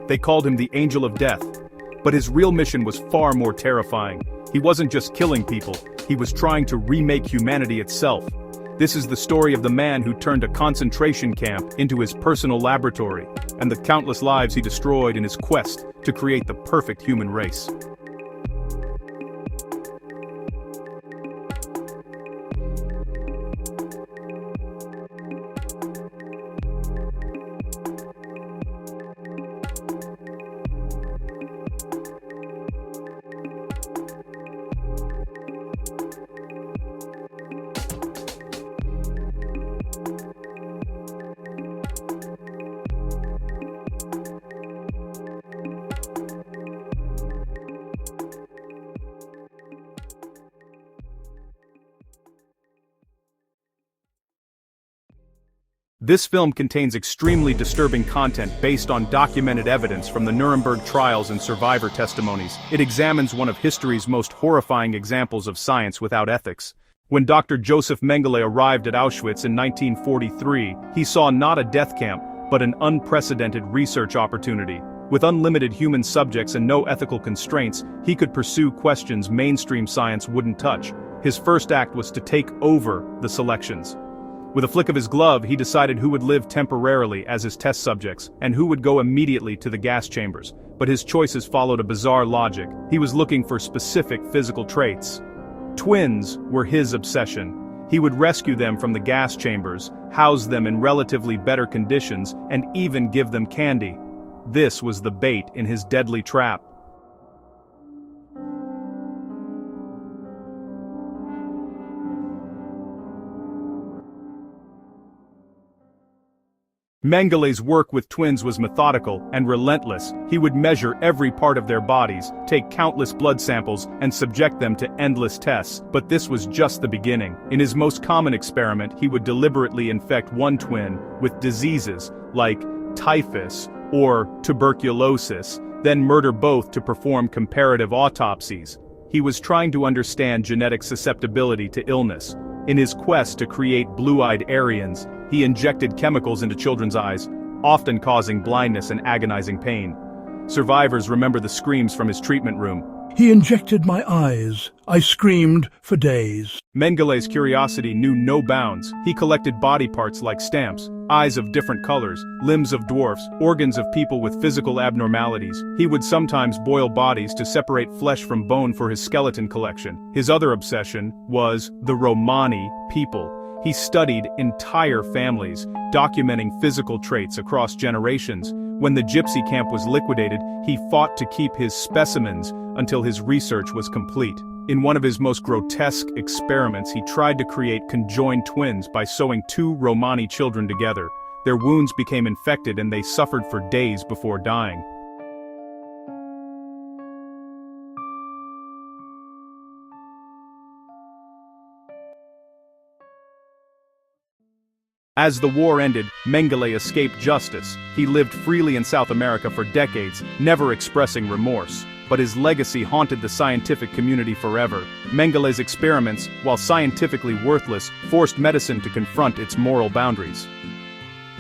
They called him the Angel of Death. But his real mission was far more terrifying. He wasn't just killing people, he was trying to remake humanity itself. This is the story of the man who turned a concentration camp into his personal laboratory, and the countless lives he destroyed in his quest to create the perfect human race. This film contains extremely disturbing content based on documented evidence from the Nuremberg trials and survivor testimonies. It examines one of history's most horrifying examples of science without ethics. When Dr. Josef Mengele arrived at Auschwitz in 1943, he saw not a death camp, but an unprecedented research opportunity. With unlimited human subjects and no ethical constraints, he could pursue questions mainstream science wouldn't touch. His first act was to take over the selections. With a flick of his glove, he decided who would live temporarily as his test subjects, and who would go immediately to the gas chambers. But his choices followed a bizarre logic. He was looking for specific physical traits. Twins were his obsession. He would rescue them from the gas chambers, house them in relatively better conditions, and even give them candy. This was the bait in his deadly trap. Mengele's work with twins was methodical and relentless. He would measure every part of their bodies, take countless blood samples, and subject them to endless tests. But this was just the beginning. In his most common experiment, he would deliberately infect one twin with diseases like typhus or tuberculosis, then murder both to perform comparative autopsies. He was trying to understand genetic susceptibility to illness. In his quest to create blue-eyed Aryans, he injected chemicals into children's eyes, often causing blindness and agonizing pain. Survivors remember the screams from his treatment room. He injected my eyes. I screamed for days. Mengele's curiosity knew no bounds. He collected body parts like stamps, eyes of different colors, limbs of dwarfs, organs of people with physical abnormalities. He would sometimes boil bodies to separate flesh from bone for his skeleton collection. His other obsession was the Romani people. He studied entire families, documenting physical traits across generations. When the gypsy camp was liquidated, he fought to keep his specimens until his research was complete. In one of his most grotesque experiments, he tried to create conjoined twins by sewing two Romani children together. Their wounds became infected and they suffered for days before dying. As the war ended, Mengele escaped justice. He lived freely in South America for decades, never expressing remorse. But his legacy haunted the scientific community forever. Mengele's experiments, while scientifically worthless, forced medicine to confront its moral boundaries.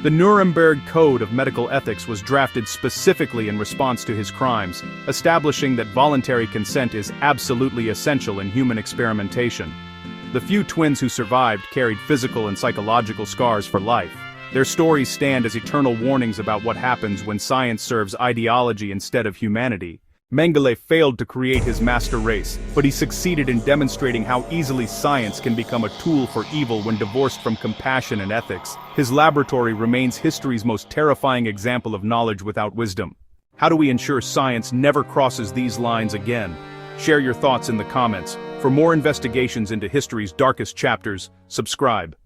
The Nuremberg Code of Medical Ethics was drafted specifically in response to his crimes, establishing that voluntary consent is absolutely essential in human experimentation. The few twins who survived carried physical and psychological scars for life. Their stories stand as eternal warnings about what happens when science serves ideology instead of humanity. Mengele failed to create his master race, but he succeeded in demonstrating how easily science can become a tool for evil when divorced from compassion and ethics. His laboratory remains history's most terrifying example of knowledge without wisdom. How do we ensure science never crosses these lines again? Share your thoughts in the comments. For more investigations into history's darkest chapters, subscribe.